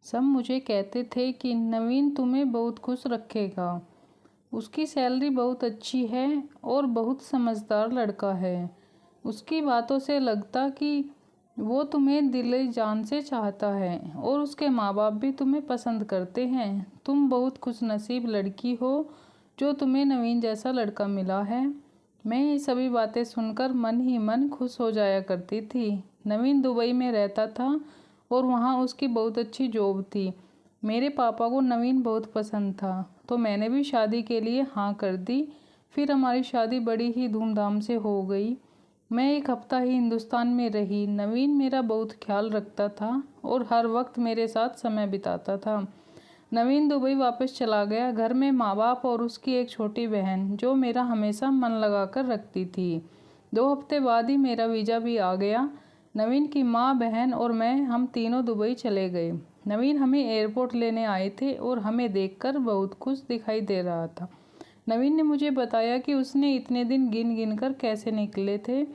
सब मुझे कहते थे कि नवीन तुम्हें बहुत खुश रखेगा। उसकी सैलरी बहुत अच्छी है और बहुत समझदार लड़का है। उसकी बातों से लगता कि वो तुम्हें दिल जान से चाहता है और उसके माँ बाप भी तुम्हें पसंद करते हैं। तुम बहुत खुशनसीब लड़की हो जो तुम्हें नवीन जैसा लड़का मिला है। मैं ये सभी बातें सुनकर मन ही मन खुश हो जाया करती थी। नवीन दुबई में रहता था और वहाँ उसकी बहुत अच्छी जॉब थी। मेरे पापा को नवीन बहुत पसंद था तो मैंने भी शादी के लिए हाँ कर दी। फिर हमारी शादी बड़ी ही धूमधाम से हो गई। मैं एक हफ्ता ही हिंदुस्तान में रही। नवीन मेरा बहुत ख्याल रखता था और हर वक्त मेरे साथ समय बिताता था। नवीन दुबई वापस चला गया। घर में माँ बाप और उसकी एक छोटी बहन जो मेरा हमेशा मन लगा कर रखती थी। 2 हफ्ते बाद ही मेरा वीज़ा भी आ गया। नवीन की माँ, बहन और मैं, हम तीनों दुबई चले गए। नवीन हमें एयरपोर्ट लेने आए थे और हमें देखकर बहुत खुश दिखाई दे रहा था। नवीन ने मुझे बताया कि उसने इतने दिन गिन गिन कर कैसे निकले थे।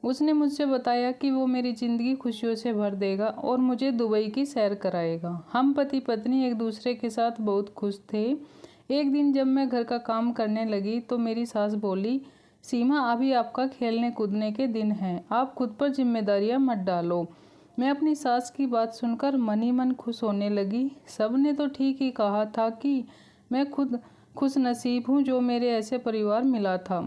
उसने मुझसे बताया कि वो मेरी ज़िंदगी खुशियों से भर देगा और मुझे दुबई की सैर कराएगा। हम पति पत्नी एक दूसरे के साथ बहुत खुश थे। एक दिन जब मैं घर का काम करने लगी तो मेरी सास बोली, सीमा, अभी आपका खेलने कूदने के दिन हैं, आप खुद पर जिम्मेदारियां मत डालो। मैं अपनी सास की बात सुनकर मन ही मन खुश होने लगी। सब ने तो ठीक ही कहा था कि मैं खुद खुश नसीब हूँ जो मेरे ऐसे परिवार मिला था।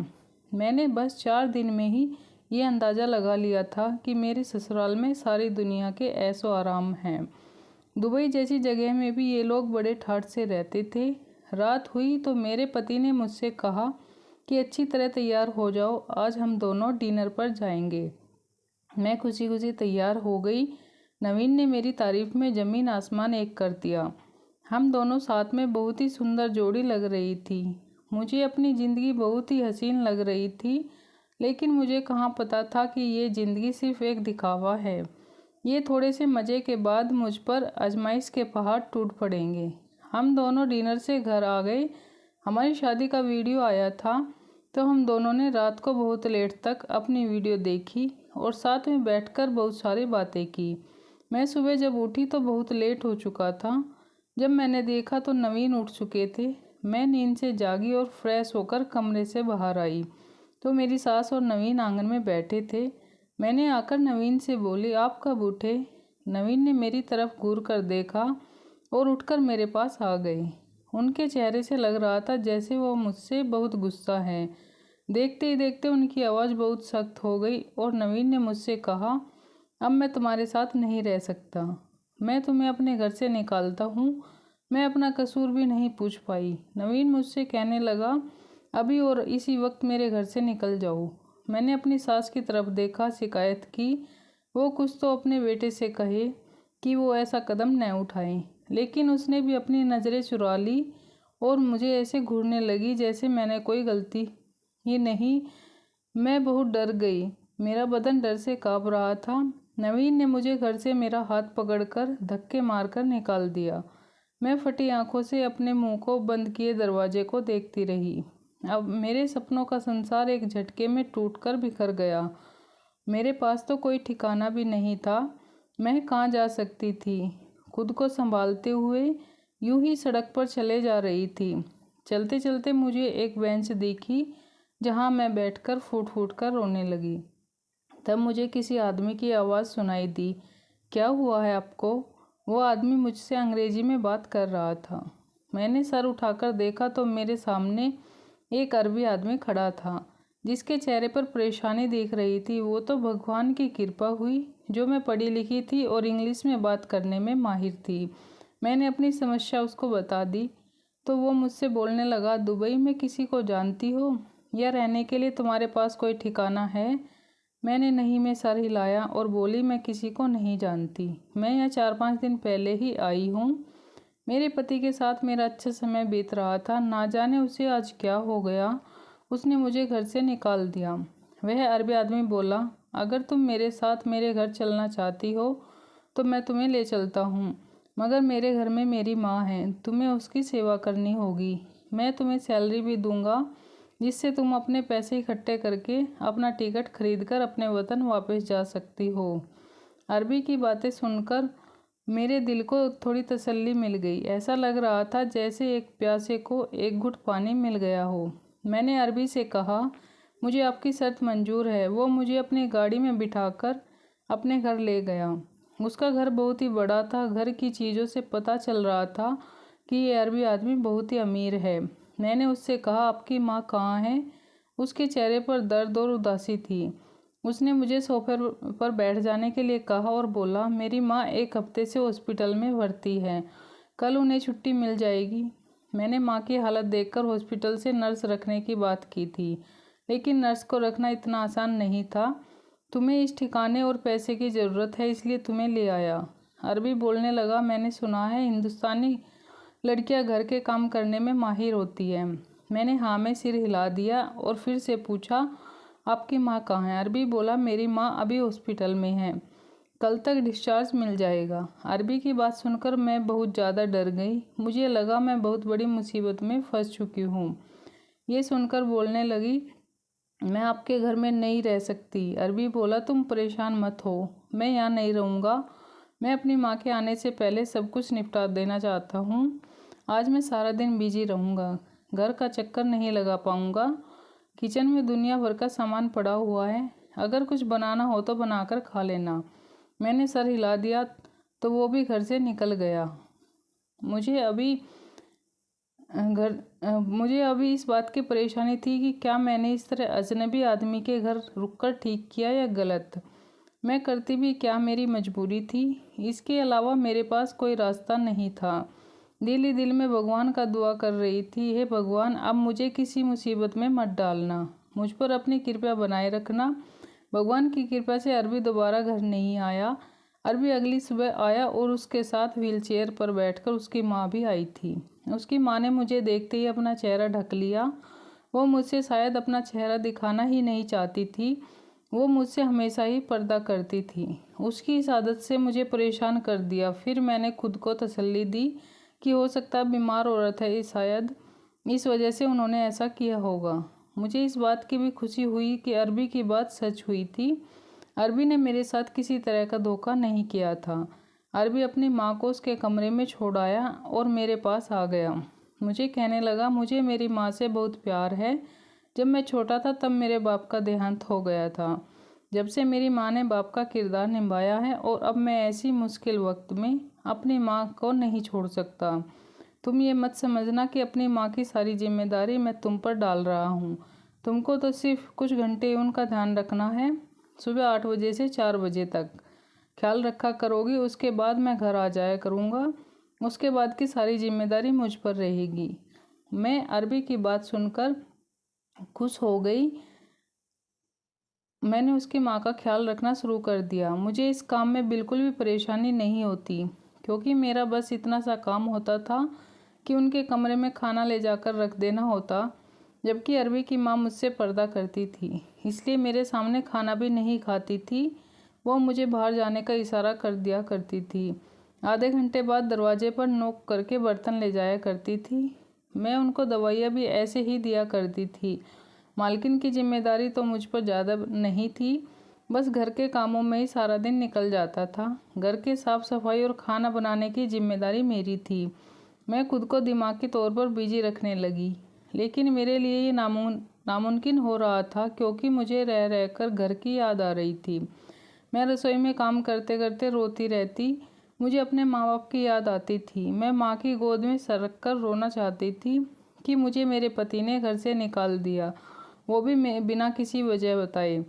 मैंने बस 4 दिन में ही ये अंदाज़ा लगा लिया था कि मेरे ससुराल में सारी दुनिया के ऐशो आराम हैं। दुबई जैसी जगह में भी ये लोग बड़े ठाठ से रहते थे। रात हुई तो मेरे पति ने मुझसे कहा कि अच्छी तरह तैयार हो जाओ, आज हम दोनों डिनर पर जाएंगे। मैं खुशी खुशी तैयार हो गई। नवीन ने मेरी तारीफ में ज़मीन आसमान एक कर दिया। हम दोनों साथ में बहुत ही सुंदर जोड़ी लग रही थी। मुझे अपनी ज़िंदगी बहुत ही हसीन लग रही थी, लेकिन मुझे कहाँ पता था कि ये ज़िंदगी सिर्फ एक दिखावा है। ये थोड़े से मज़े के बाद मुझ पर आजमाइश के पहाड़ टूट पड़ेंगे। हम दोनों डिनर से घर आ गए। हमारी शादी का वीडियो आया था तो हम दोनों ने रात को बहुत लेट तक अपनी वीडियो देखी और साथ में बैठकर बहुत सारी बातें की। मैं सुबह जब उठी तो बहुत लेट हो चुका था। जब मैंने देखा तो नवीन उठ चुके थे। मैं नींद से जागी और फ्रेश होकर कमरे से बाहर आई तो मेरी सास और नवीन आंगन में बैठे थे। मैंने आकर नवीन से बोली, आप कब उठे? नवीन ने मेरी तरफ घूर कर देखा और उठकर मेरे पास आ गए। उनके चेहरे से लग रहा था जैसे वो मुझसे बहुत गुस्सा है। देखते ही देखते उनकी आवाज़ बहुत सख्त हो गई और नवीन ने मुझसे कहा, अब मैं तुम्हारे साथ नहीं रह सकता। मैं तुम्हें अपने घर से निकालता हूँ। मैं अपना कसूर भी नहीं पूछ पाई। नवीन मुझसे कहने लगा, अभी और इसी वक्त मेरे घर से निकल जाओ। मैंने अपनी सास की तरफ देखा, शिकायत की। वो कुछ तो अपने बेटे से कहे कि वो ऐसा कदम न उठाए, लेकिन उसने भी अपनी नज़रें चुरा ली और मुझे ऐसे घूरने लगी जैसे मैंने कोई गलती ही नहीं। मैं बहुत डर गई। मेरा बदन डर से काँप रहा था। नवीन ने मुझे घर से मेरा हाथ पकड़कर धक्के मारकर निकाल दिया। मैं फटी आंखों से अपने मुंह को बंद किए दरवाजे को देखती रही। अब मेरे सपनों का संसार एक झटके में टूटकर बिखर गया। मेरे पास तो कोई ठिकाना भी नहीं था। मैं कहाँ जा सकती थी? खुद को संभालते हुए यूं ही सड़क पर चले जा रही थी। चलते चलते मुझे एक बेंच दिखी जहाँ मैं बैठकर फूट फूट कर रोने लगी। तब मुझे किसी आदमी की आवाज़ सुनाई दी, क्या हुआ है आपको? वो आदमी मुझसे अंग्रेजी में बात कर रहा था। मैंने सर उठाकर देखा तो मेरे सामने एक अरबी आदमी खड़ा था जिसके चेहरे पर परेशानी दिख रही थी। वो तो भगवान की कृपा हुई जो मैं पढ़ी लिखी थी और इंग्लिश में बात करने में माहिर थी। मैंने अपनी समस्या उसको बता दी तो वो मुझसे बोलने लगा, दुबई में किसी को जानती हो या रहने के लिए तुम्हारे पास कोई ठिकाना है? मैंने नहीं में सर हिलाया और बोली, मैं किसी को नहीं जानती। मैं यहाँ 4-5 दिन पहले ही आई हूँ। मेरे पति के साथ मेरा अच्छा समय बीत रहा था। ना जाने उसे आज क्या हो गया, उसने मुझे घर से निकाल दिया। वह अरबी आदमी बोला, अगर तुम मेरे साथ मेरे घर चलना चाहती हो तो मैं तुम्हें ले चलता हूँ, मगर मेरे घर में मेरी माँ है, तुम्हें उसकी सेवा करनी होगी। मैं तुम्हें सैलरी भी दूंगा जिससे तुम अपने पैसे इकट्ठे करके अपना टिकट खरीद कर अपने वतन वापस जा सकती हो। अरबी की बातें सुनकर मेरे दिल को थोड़ी तसल्ली मिल गई। ऐसा लग रहा था जैसे एक प्यासे को एक घुट पानी मिल गया हो। मैंने अरबी से कहा, मुझे आपकी शर्त मंजूर है। वो मुझे अपनी गाड़ी में बिठाकर अपने घर ले गया। उसका घर बहुत ही बड़ा था। घर की चीज़ों से पता चल रहा था कि ये अरबी आदमी बहुत ही अमीर है। मैंने उससे कहा, आपकी माँ कहाँ है? उसके चेहरे पर दर्द और उदासी थी। उसने मुझे सोफे पर बैठ जाने के लिए कहा और बोला, मेरी माँ 1 हफ्ते से हॉस्पिटल में भर्ती है। कल उन्हें छुट्टी मिल जाएगी। मैंने माँ की हालत देखकर हॉस्पिटल से नर्स रखने की बात की थी, लेकिन नर्स को रखना इतना आसान नहीं था। तुम्हें इस ठिकाने और पैसे की ज़रूरत है, इसलिए तुम्हें ले आया। अरबी बोलने लगा, मैंने सुना है हिंदुस्तानी लड़कियां घर के काम करने में माहिर होती हैं। मैंने हाँ में सिर हिला दिया और फिर से पूछा, आपकी माँ कहाँ है? अरबी बोला, मेरी माँ अभी हॉस्पिटल में है, कल तक डिस्चार्ज मिल जाएगा। अरबी की बात सुनकर मैं बहुत ज़्यादा डर गई। मुझे लगा मैं बहुत बड़ी मुसीबत में फंस चुकी हूँ। ये सुनकर बोलने लगी, मैं आपके घर में नहीं रह सकती। अरबी बोला, तुम परेशान मत हो, मैं यहाँ नहीं रहूँगा। मैं अपनी माँ के आने से पहले सब कुछ निपटा देना चाहता हूँ। आज मैं सारा दिन बिजी रहूँगा, घर का चक्कर नहीं लगा पाऊँगा। किचन में दुनिया भर का सामान पड़ा हुआ है, अगर कुछ बनाना हो तो बनाकर खा लेना। मैंने सर हिला दिया तो वो भी घर से निकल गया। मुझे अभी इस बात की परेशानी थी कि क्या मैंने इस तरह अजनबी आदमी के घर रुककर ठीक किया या गलत। मैं करती भी क्या, मेरी मजबूरी थी। इसके अलावा मेरे पास कोई रास्ता नहीं था। दिल ही दिल में भगवान का दुआ कर रही थी, हे भगवान, अब मुझे किसी मुसीबत में मत डालना, मुझ पर अपनी कृपा बनाए रखना। भगवान की कृपा से अरबी दोबारा घर नहीं आया। अरबी अगली सुबह आया और उसके साथ व्हीलचेयर पर बैठकर उसकी माँ भी आई थी। उसकी माँ ने मुझे देखते ही अपना चेहरा ढक लिया। वो मुझसे शायद अपना चेहरा दिखाना ही नहीं चाहती थी। वो मुझसे हमेशा ही पर्दा करती थी। उसकी इस आदत से मुझे परेशान कर दिया। फिर मैंने खुद को तसल्ली दी कि हो सकता बीमार औरत है, शायद इस वजह से उन्होंने ऐसा किया होगा। मुझे इस बात की भी खुशी हुई कि अरबी की बात सच हुई थी। अरबी ने मेरे साथ किसी तरह का धोखा नहीं किया था। अरबी अपनी माँ को उसके कमरे में छोड़ आया और मेरे पास आ गया। मुझे कहने लगा, मुझे मेरी माँ से बहुत प्यार है। जब मैं छोटा था तब मेरे बाप का देहांत हो गया था। जब से मेरी माँ ने बाप का किरदार निभाया है और अब मैं ऐसी मुश्किल वक्त में अपनी माँ को नहीं छोड़ सकता। तुम ये मत समझना कि अपनी माँ की सारी जिम्मेदारी मैं तुम पर डाल रहा हूँ। तुमको तो सिर्फ कुछ घंटे उनका ध्यान रखना है, सुबह 8 बजे से 4 बजे तक। ख्याल रखा करोगी, उसके बाद मैं घर आ जाया करूँगा। उसके बाद की सारी जिम्मेदारी मुझ पर रहेगी। मैं अरबी की बात सुनकर खुश हो गई। मैंने उसकी माँ का ख्याल रखना शुरू कर दिया। मुझे इस काम में बिल्कुल भी परेशानी नहीं होती, क्योंकि मेरा बस इतना सा काम होता था कि उनके कमरे में खाना ले जाकर रख देना होता, जबकि अरबी की माँ मुझसे पर्दा करती थी, इसलिए मेरे सामने खाना भी नहीं खाती थी। वो मुझे बाहर जाने का इशारा कर दिया करती थी। आधे घंटे बाद दरवाजे पर नोक करके बर्तन ले जाया करती थी। मैं उनको दवाइयाँ भी ऐसे ही दिया करती थी। मालकिन की जिम्मेदारी तो मुझ पर ज़्यादा नहीं थी, बस घर के कामों में ही सारा दिन निकल जाता था। घर के साफ़ सफाई और खाना बनाने की जिम्मेदारी मेरी थी। मैं खुद को दिमागी तौर पर बिजी रखने लगी, लेकिन मेरे लिए ये नामुमकिन हो रहा था, क्योंकि मुझे रह रहकर घर की याद आ रही थी। मैं रसोई में काम करते करते रोती रहती। मुझे अपने माँ बाप की याद आती थी। मैं माँ की गोद में सरक कर रोना चाहती थी कि मुझे मेरे पति ने घर से निकाल दिया, वो भी बिना किसी वजह बताए।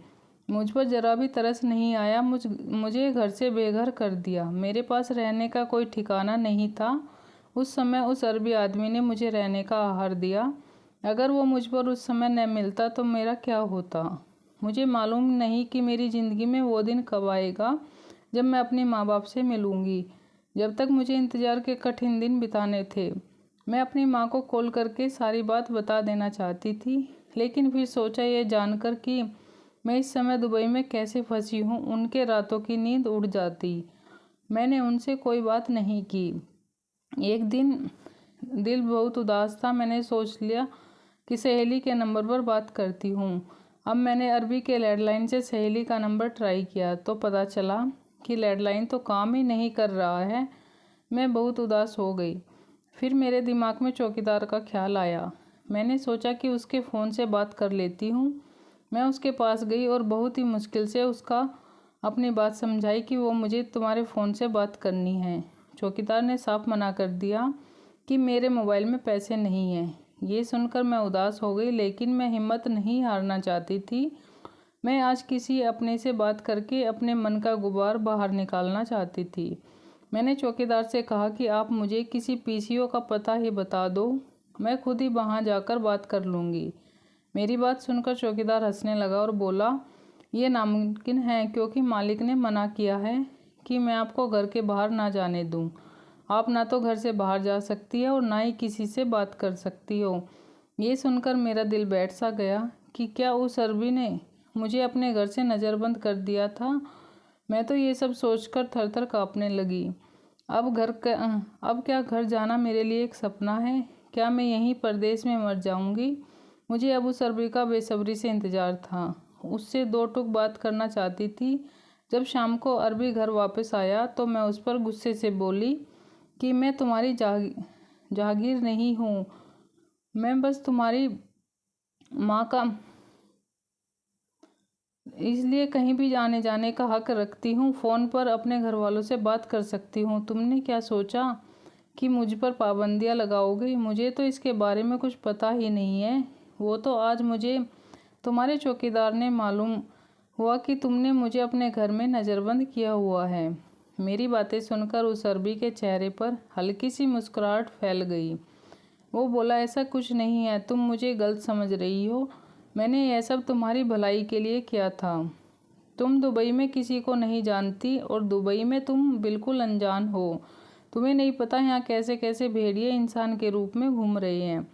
मुझ पर जरा भी तरस नहीं आया। मुझे घर से बेघर कर दिया। मेरे पास रहने का कोई ठिकाना नहीं था। उस समय उस अरबी आदमी ने मुझे रहने का आहार दिया। अगर वो मुझ पर उस समय न मिलता तो मेरा क्या होता। मुझे मालूम नहीं कि मेरी ज़िंदगी में वो दिन कब आएगा जब मैं अपने माँ बाप से मिलूँगी। जब तक मुझे इंतज़ार के कठिन दिन बिताने थे। मैं अपनी माँ को कॉल करके सारी बात बता देना चाहती थी, लेकिन फिर सोचा ये जानकर कि मैं इस समय दुबई में कैसे फंसी हूँ, उनके रातों की नींद उड़ जाती। मैंने उनसे कोई बात नहीं की। एक दिन दिल बहुत उदास था। मैंने सोच लिया कि सहेली के नंबर पर बात करती हूँ। अब मैंने अरबी के लैंडलाइन से सहेली का नंबर ट्राई किया तो पता चला कि लैंडलाइन तो काम ही नहीं कर रहा है। मैं बहुत उदास हो गई। फिर मेरे दिमाग में चौकीदार का ख्याल आया। मैंने सोचा कि उसके फ़ोन से बात कर लेती हूँ। मैं उसके पास गई और बहुत ही मुश्किल से उसका अपनी बात समझाई कि वो मुझे तुम्हारे फ़ोन से बात करनी है। चौकीदार ने साफ मना कर दिया कि मेरे मोबाइल में पैसे नहीं हैं। ये सुनकर मैं उदास हो गई, लेकिन मैं हिम्मत नहीं हारना चाहती थी। मैं आज किसी अपने से बात करके अपने मन का गुबार बाहर निकालना चाहती थी। मैंने चौकीदार से कहा कि आप मुझे किसी पीसीओ का पता ही बता दो, मैं खुद ही वहाँ जाकर बात कर लूँगी। मेरी बात सुनकर चौकीदार हंसने लगा और बोला, ये नामुमकिन है क्योंकि मालिक ने मना किया है कि मैं आपको घर के बाहर ना जाने दूं। आप ना तो घर से बाहर जा सकती है और ना ही किसी से बात कर सकती हो। ये सुनकर मेरा दिल बैठ सा गया कि क्या उस अरबी ने मुझे अपने घर से नज़रबंद कर दिया था। मैं तो ये सब सोचकर थर-थर काँपने लगी। अब क्या घर जाना मेरे लिए एक सपना है? क्या मैं यहीं परदेश में मर जाऊंगी? मुझे अब उस अरबी का बेसब्री से इंतज़ार था। उससे दो टूक बात करना चाहती थी। जब शाम को अरबी घर वापस आया तो मैं उस पर गुस्से से बोली कि मैं तुम्हारी जहागीर नहीं हूँ, मैं बस तुम्हारी माँ का इसलिए कहीं भी आने जाने का हक रखती हूँ। फ़ोन पर अपने घर वालों से बात कर सकती हूँ। तुमने क्या सोचा कि मुझ पर पाबंदियाँ लगाओगे? मुझे तो इसके बारे में कुछ पता ही नहीं है। वो तो आज मुझे तुम्हारे चौकीदार ने मालूम हुआ कि तुमने मुझे अपने घर में नज़रबंद किया हुआ है। मेरी बातें सुनकर उस अरबी के चेहरे पर हल्की सी मुस्कुराहट फैल गई। वो बोला, ऐसा कुछ नहीं है, तुम मुझे गलत समझ रही हो। मैंने यह सब तुम्हारी भलाई के लिए किया था। तुम दुबई में किसी को नहीं जानती और दुबई में तुम बिल्कुल अनजान हो। तुम्हें नहीं पता यहाँ कैसे कैसे भेड़िए इंसान के रूप में घूम रहे हैं।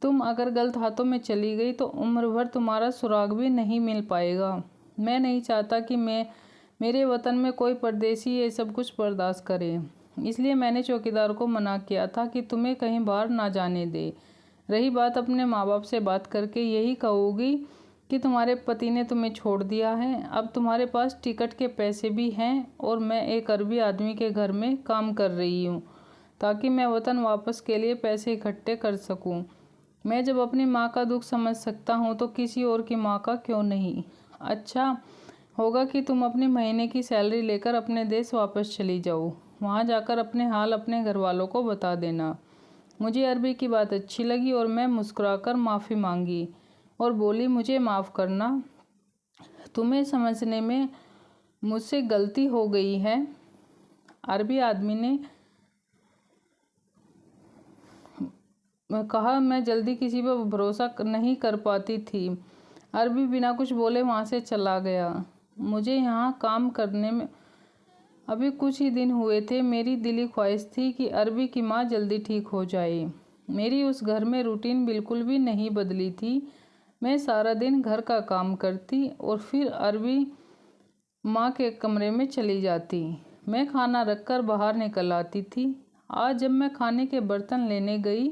तुम अगर गलत हाथों में चली गई तो उम्र भर तुम्हारा सुराग भी नहीं मिल पाएगा। मैं नहीं चाहता कि मेरे वतन में कोई परदेसी ये सब कुछ बर्दाश्त करे। इसलिए मैंने चौकीदार को मना किया था कि तुम्हें कहीं बाहर ना जाने दे। रही बात अपने माँ बाप से बात करके यही कहोगी कि तुम्हारे पति ने तुम्हें छोड़ दिया है। अब तुम्हारे पास टिकट के पैसे भी हैं और मैं एक अरबी आदमी के घर में काम कर रही हूँ ताकि मैं वतन वापस के लिए पैसे इकट्ठे कर सकूँ। मैं जब अपनी माँ का दुख समझ सकता हूँ तो किसी और की माँ का क्यों नहीं। अच्छा होगा कि तुम अपने महीने की सैलरी लेकर अपने देश वापस चली जाओ। वहाँ जाकर अपने हाल अपने घर वालों को बता देना। मुझे अरबी की बात अच्छी लगी और मैं मुस्कुराकर माफ़ी मांगी और बोली, मुझे माफ़ करना, तुम्हें समझने में मुझसे गलती हो गई है। अरबी आदमी ने कहा, मैं जल्दी किसी पर भरोसा नहीं कर पाती थी। अरबी बिना कुछ बोले वहाँ से चला गया। मुझे यहाँ काम करने में अभी कुछ ही दिन हुए थे। मेरी दिली ख्वाहिश थी कि अरबी की माँ जल्दी ठीक हो जाए। मेरी उस घर में रूटीन बिल्कुल भी नहीं बदली थी। मैं सारा दिन घर का काम करती और फिर अरबी माँ के कमरे में चली जाती। मैं खाना रखकर बाहर निकल आती थी। आज जब मैं खाने के बर्तन लेने गई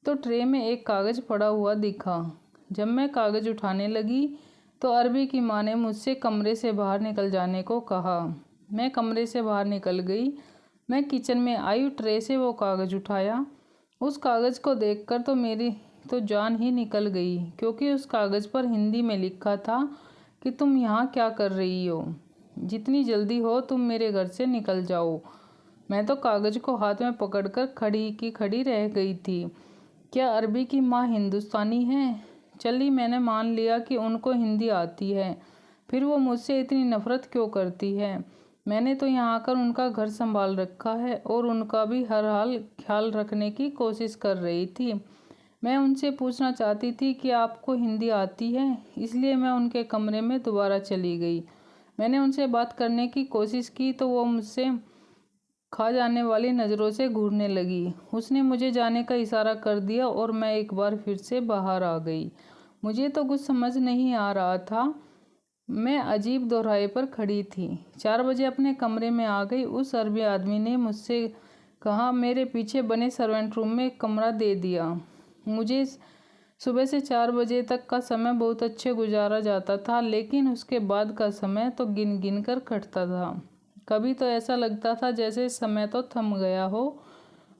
तो ट्रे में एक कागज़ पड़ा हुआ दिखा। जब मैं कागज़ उठाने लगी तो अरबी की माँ ने मुझसे कमरे से बाहर निकल जाने को कहा। मैं कमरे से बाहर निकल गई। मैं किचन में आई, ट्रे से वो कागज़ उठाया। उस कागज़ को देखकर तो मेरी तो जान ही निकल गई, क्योंकि उस कागज़ पर हिंदी में लिखा था कि तुम यहाँ क्या कर रही हो? जितनी जल्दी हो तुम मेरे घर से निकल जाओ। मैं तो कागज़ को हाथ में पकड़कर खड़ी की खड़ी रह गई थी। क्या अरबी की माँ हिंदुस्तानी है? चली, मैंने मान लिया कि उनको हिंदी आती है, फिर वो मुझसे इतनी नफ़रत क्यों करती है? मैंने तो यहाँ आकर उनका घर संभाल रखा है और उनका भी हर हाल ख्याल रखने की कोशिश कर रही थी। मैं उनसे पूछना चाहती थी कि आपको हिंदी आती है, इसलिए मैं उनके कमरे में दोबारा चली गई। मैंने उनसे बात करने की कोशिश की तो वो मुझसे खा जाने वाली नज़रों से घूरने लगी। उसने मुझे जाने का इशारा कर दिया और मैं एक बार फिर से बाहर आ गई। मुझे तो कुछ समझ नहीं आ रहा था। मैं अजीब दोराहे पर खड़ी थी। 4 बजे अपने कमरे में आ गई। उस अरबी आदमी ने मुझसे कहा, मेरे पीछे बने सर्वेंट रूम में एक कमरा दे दिया। मुझे सुबह से 4 बजे तक का समय बहुत अच्छे गुजारा जाता था, लेकिन उसके बाद का समय तो गिन गिन कर कटता था। कभी तो ऐसा लगता था जैसे समय तो थम गया हो।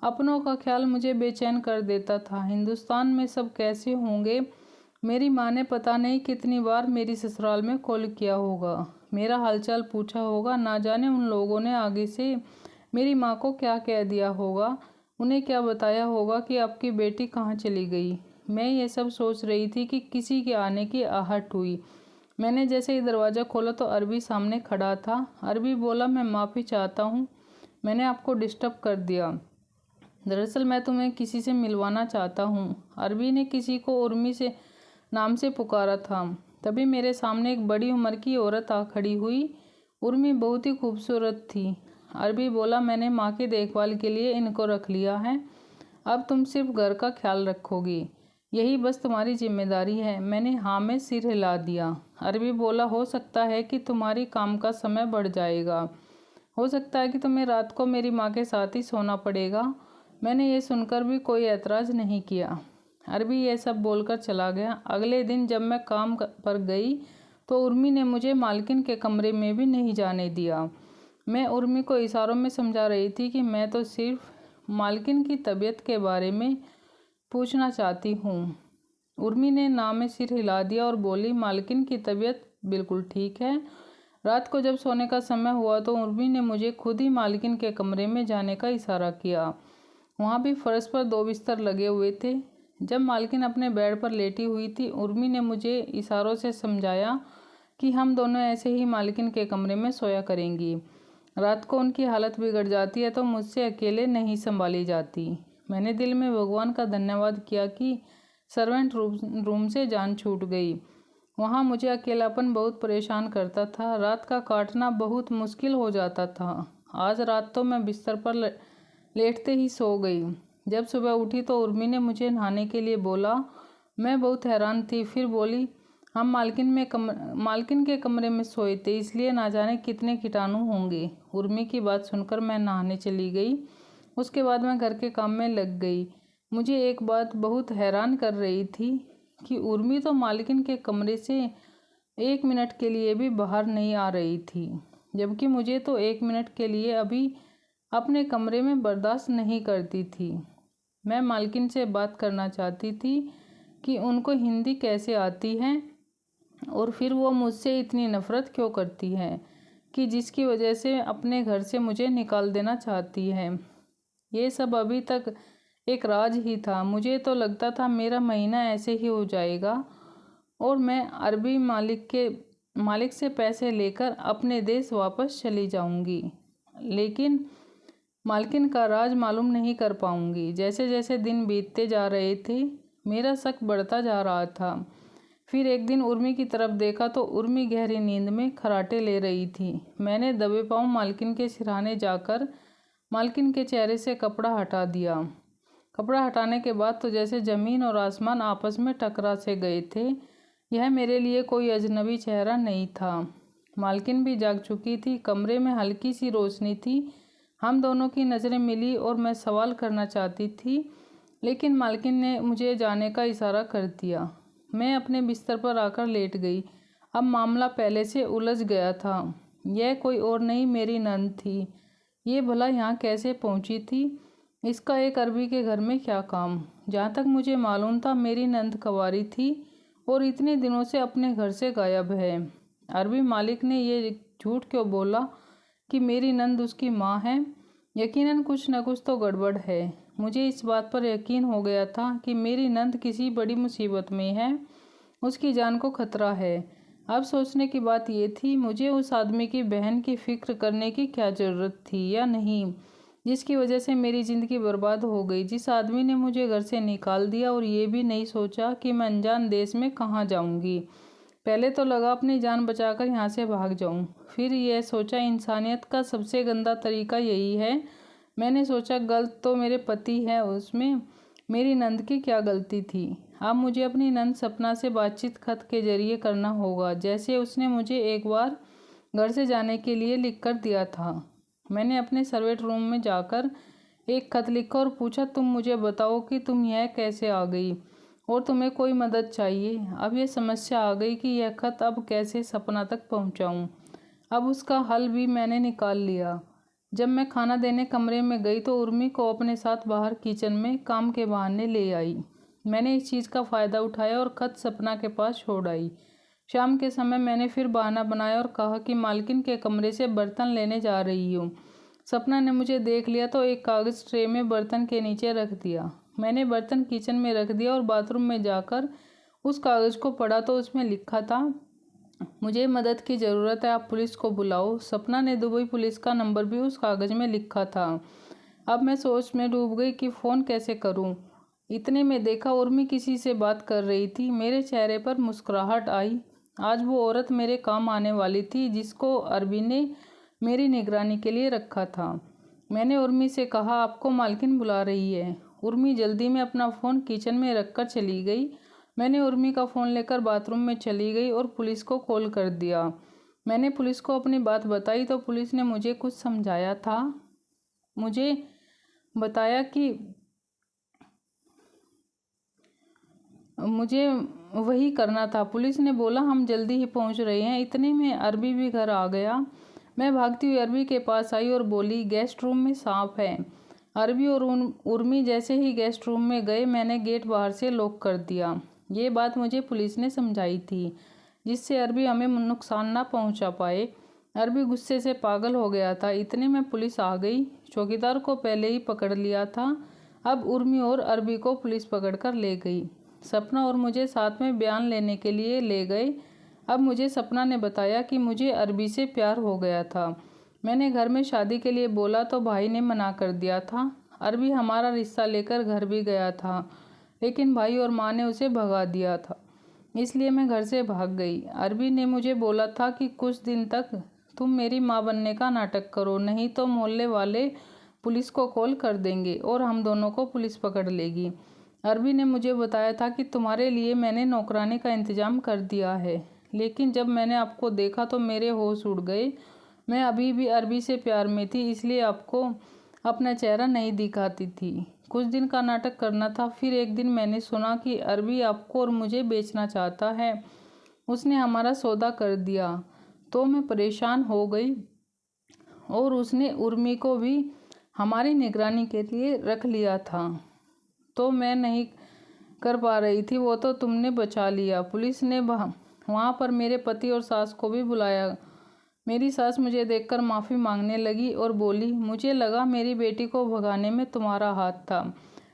अपनों का ख्याल मुझे बेचैन कर देता था। हिंदुस्तान में सब कैसे होंगे? मेरी माँ ने पता नहीं कितनी बार मेरी ससुराल में कॉल किया होगा, मेरा हालचाल पूछा होगा। ना जाने उन लोगों ने आगे से मेरी माँ को क्या कह दिया होगा, उन्हें क्या बताया होगा कि आपकी बेटी कहाँ चली गई। मैं ये सब सोच रही थी कि किसी के आने की आहट हुई। मैंने जैसे ही दरवाज़ा खोला तो अरबी सामने खड़ा था। अरबी बोला, मैं माफ़ी चाहता हूँ, मैंने आपको डिस्टर्ब कर दिया। दरअसल मैं तुम्हें किसी से मिलवाना चाहता हूँ। अरबी ने किसी को उर्मी से नाम से पुकारा था। तभी मेरे सामने एक बड़ी उम्र की औरत आ खड़ी हुई। उर्मी बहुत ही खूबसूरत थी। अरबी बोला, मैंने माँ की देखभाल के लिए इनको रख लिया है, अब तुम सिर्फ घर का ख्याल रखोगी, यही बस तुम्हारी जिम्मेदारी है। मैंने हाँ में सिर हिला दिया। अरबी बोला, हो सकता है कि तुम्हारी काम का समय बढ़ जाएगा, हो सकता है कि तुम्हें रात को मेरी माँ के साथ ही सोना पड़ेगा। मैंने ये सुनकर भी कोई ऐतराज़ नहीं किया। अरबी ये सब बोलकर चला गया। अगले दिन जब मैं काम पर गई तो उर्मी ने मुझे मालकिन के कमरे में भी नहीं जाने दिया। मैं उर्मी को इशारों में समझा रही थी कि मैं तो सिर्फ मालकिन की तबीयत के बारे में पूछना चाहती हूँ। उर्मी ने ना में सिर हिला दिया और बोली, मालकिन की तबीयत बिल्कुल ठीक है। रात को जब सोने का समय हुआ तो उर्मी ने मुझे खुद ही मालकिन के कमरे में जाने का इशारा किया। वहाँ भी फर्श पर 2 बिस्तर लगे हुए थे। जब मालकिन अपने बेड पर लेटी हुई थी, उर्मी ने मुझे इशारों से समझाया कि हम दोनों ऐसे ही मालकिन के कमरे में सोया करेंगी। रात को उनकी हालत बिगड़ जाती है तो मुझसे अकेले नहीं संभाली जाती। मैंने दिल में भगवान का धन्यवाद किया कि सर्वेंट रूम से जान छूट गई। वहाँ मुझे अकेलापन बहुत परेशान करता था। रात का काटना बहुत मुश्किल हो जाता था। आज रात तो मैं बिस्तर पर लेटते ही सो गई। जब सुबह उठी तो उर्मी ने मुझे नहाने के लिए बोला। मैं बहुत हैरान थी। फिर बोली, हम मालकिन के कमरे में सोए थे, इसलिए ना जाने कितने कीटाणु होंगे। उर्मी की बात सुनकर मैं नहाने चली गई। उसके बाद मैं घर के काम में लग गई। मुझे एक बात बहुत हैरान कर रही थी कि उर्मी तो मालकिन के कमरे से 1 मिनट के लिए भी बाहर नहीं आ रही थी, जबकि मुझे तो 1 मिनट के लिए अभी अपने कमरे में बर्दाश्त नहीं करती थी। मैं मालकिन से बात करना चाहती थी कि उनको हिंदी कैसे आती है और फिर वो मुझसे इतनी नफ़रत क्यों करती है कि जिसकी वजह से अपने घर से मुझे निकाल देना चाहती है। ये सब अभी तक एक राज ही था। मुझे तो लगता था मेरा महीना ऐसे ही हो जाएगा और मैं अरबी मालिक से पैसे लेकर अपने देश वापस चली जाऊंगी, लेकिन मालकिन का राज मालूम नहीं कर पाऊंगी। जैसे जैसे दिन बीतते जा रहे थे मेरा शक बढ़ता जा रहा था। फिर एक दिन उर्मी की तरफ देखा तो उर्मी गहरी नींद में खराटे ले रही थी। मैंने दबे पांव मालकिन के सिरहाने जाकर मालकिन के चेहरे से कपड़ा हटा दिया। कपड़ा हटाने के बाद तो जैसे ज़मीन और आसमान आपस में टकरा से गए थे। यह मेरे लिए कोई अजनबी चेहरा नहीं था। मालकिन भी जाग चुकी थी। कमरे में हल्की सी रोशनी थी। हम दोनों की नज़रें मिली और मैं सवाल करना चाहती थी, लेकिन मालकिन ने मुझे जाने का इशारा कर दिया। मैं अपने बिस्तर पर आकर लेट गई। अब मामला पहले से उलझ गया था। यह कोई और नहीं, मेरी नंद थी। ये भला यहाँ कैसे पहुँची थी? इसका एक अरबी के घर में क्या काम? जहाँ तक मुझे मालूम था मेरी नंद कंवारी थी और इतने दिनों से अपने घर से गायब है। अरबी मालिक ने ये झूठ क्यों बोला कि मेरी नंद उसकी माँ है? यकीनन कुछ न कुछ तो गड़बड़ है। मुझे इस बात पर यकीन हो गया था कि मेरी नंद किसी बड़ी मुसीबत में है, उसकी जान को खतरा है। अब सोचने की बात यह थी, मुझे उस आदमी की बहन की फिक्र करने की क्या ज़रूरत थी या नहीं, जिसकी वजह से मेरी ज़िंदगी बर्बाद हो गई। जिस आदमी ने मुझे घर से निकाल दिया और ये भी नहीं सोचा कि मैं अनजान देश में कहाँ जाऊँगी। पहले तो लगा अपनी जान बचाकर यहाँ से भाग जाऊँ, फिर यह सोचा इंसानियत का सबसे गंदा तरीका यही है। मैंने सोचा गलत तो मेरे पति है, उसमें मेरी नंद की क्या गलती थी। अब मुझे अपनी नंद सपना से बातचीत खत के जरिए करना होगा, जैसे उसने मुझे एक बार घर से जाने के लिए लिख कर दिया था। मैंने अपने सर्वेंट रूम में जाकर एक खत लिखा और पूछा, तुम मुझे बताओ कि तुम यह कैसे आ गई और तुम्हें कोई मदद चाहिए। अब यह समस्या आ गई कि यह खत अब कैसे सपना तक पहुंचाऊं। अब उसका हल भी मैंने निकाल लिया। जब मैं खाना देने कमरे में गई तो उर्मी को अपने साथ बाहर किचन में काम के बहाने ले आई। मैंने इस चीज़ का फ़ायदा उठाया और खत सपना के पास छोड़ आई। शाम के समय मैंने फिर बहाना बनाया और कहा कि मालकिन के कमरे से बर्तन लेने जा रही हूँ। सपना ने मुझे देख लिया तो एक कागज़ ट्रे में बर्तन के नीचे रख दिया। मैंने बर्तन किचन में रख दिया और बाथरूम में जाकर उस कागज़ को पढ़ा तो उसमें लिखा था, मुझे मदद की ज़रूरत है, आप पुलिस को बुलाओ। सपना ने दुबई पुलिस का नंबर भी उस कागज़ में लिखा था। अब मैं सोच में डूब गई कि फ़ोन कैसे करूं। इतने में देखा उर्मी किसी से बात कर रही थी। मेरे चेहरे पर मुस्कुराहट आई। आज वो औरत मेरे काम आने वाली थी जिसको अरबी ने मेरी निगरानी के लिए रखा था। मैंने उर्मी से कहा, आपको मालकिन बुला रही है। उर्मी जल्दी में अपना फ़ोन किचन में रखकर चली गई। मैंने उर्मी का फ़ोन लेकर बाथरूम में चली गई और पुलिस को कॉल कर दिया। मैंने पुलिस को अपनी बात बताई तो पुलिस ने मुझे कुछ समझाया था। मुझे बताया कि मुझे वही करना था। पुलिस ने बोला, हम जल्दी ही पहुंच रहे हैं। इतने में अरबी भी घर आ गया। मैं भागती हुई अरबी के पास आई और बोली, गेस्ट रूम में सांप है। अरबी और उर्मी जैसे ही गेस्ट रूम में गए मैंने गेट बाहर से लॉक कर दिया। ये बात मुझे पुलिस ने समझाई थी जिससे अरबी हमें नुकसान ना पहुंचा पाए। अरबी गुस्से से पागल हो गया था। इतने में पुलिस आ गई। चौकीदार को पहले ही पकड़ लिया था। अब उर्मी और अरबी को पुलिस पकड़ कर ले गई। सपना और मुझे साथ में बयान लेने के लिए ले गए। अब मुझे सपना ने बताया कि मुझे अरबी से प्यार हो गया था। मैंने घर में शादी के लिए बोला तो भाई ने मना कर दिया था। अरबी हमारा रिश्ता लेकर घर भी गया था लेकिन भाई और माँ ने उसे भगा दिया था, इसलिए मैं घर से भाग गई। अरबी ने मुझे बोला था कि कुछ दिन तक तुम मेरी माँ बनने का नाटक करो, नहीं तो मोहल्ले वाले पुलिस को कॉल कर देंगे और हम दोनों को पुलिस पकड़ लेगी। अरबी ने मुझे बताया था कि तुम्हारे लिए मैंने नौकरानी का इंतज़ाम कर दिया है, लेकिन जब मैंने आपको देखा तो मेरे होश उड़ गए। मैं अभी भी अरबी से प्यार में थी, इसलिए आपको अपना चेहरा नहीं दिखाती थी। कुछ दिन का नाटक करना था। फिर एक दिन मैंने सुना कि अरबी आपको और मुझे बेचना चाहता है। उसने हमारा सौदा कर दिया तो मैं परेशान हो गई और उसने उर्मी को भी हमारी निगरानी के लिए रख लिया था। तो मैं नहीं कर पा रही थी, वो तो तुमने बचा लिया। पुलिस ने वहाँ पर मेरे पति और सास को भी बुलाया। मेरी सास मुझे देखकर माफ़ी मांगने लगी और बोली, मुझे लगा मेरी बेटी को भगाने में तुम्हारा हाथ था,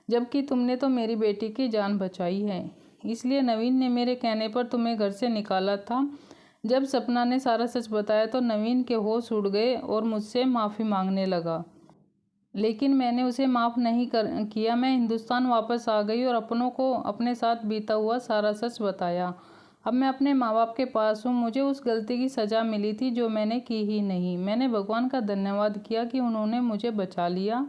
जबकि तुमने तो मेरी बेटी की जान बचाई है। इसलिए नवीन ने मेरे कहने पर तुम्हें घर से निकाला था। जब सपना ने सारा सच बताया तो नवीन के होश उड़ गए और मुझसे माफ़ी मांगने लगा, लेकिन मैंने उसे माफ़ नहीं किया। मैं हिंदुस्तान वापस आ गई और अपनों को अपने साथ बीता हुआ सारा सच बताया। अब मैं अपने माँ बाप के पास हूँ। मुझे उस गलती की सज़ा मिली थी जो मैंने की ही नहीं। मैंने भगवान का धन्यवाद किया कि उन्होंने मुझे बचा लिया।